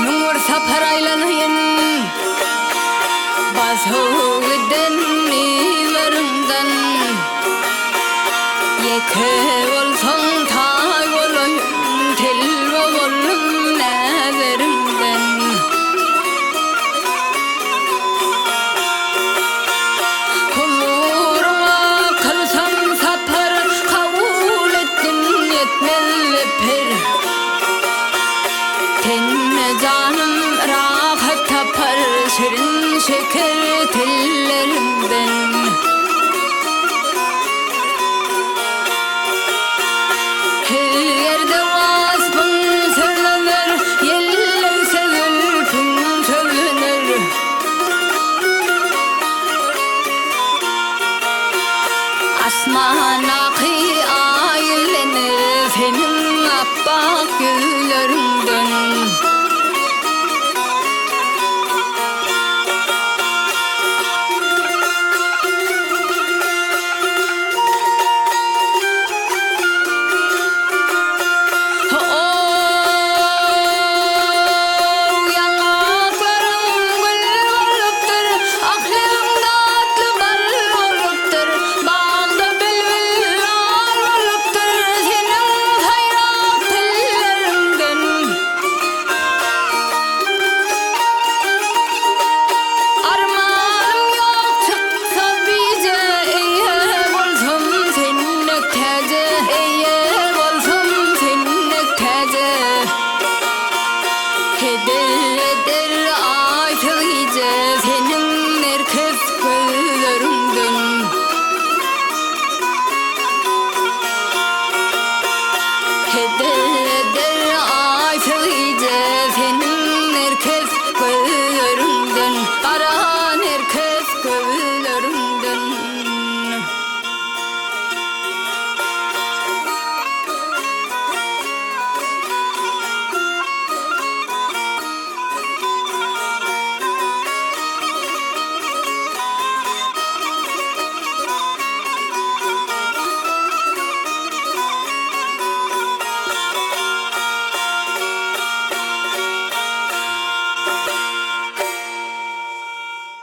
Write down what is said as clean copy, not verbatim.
Nur saparaylanayın bazhugden nilarından yeke olsan tay olayım telva olum neverimden Kumuruma kalsam sapar kabul ettin yetmeli per Tenne canım rahat tapar şirin şeker tillerimden Her yerde vasfın söylenir yelleyse zülfün söylenir Asmana kıyaylenir senin appak güllerimden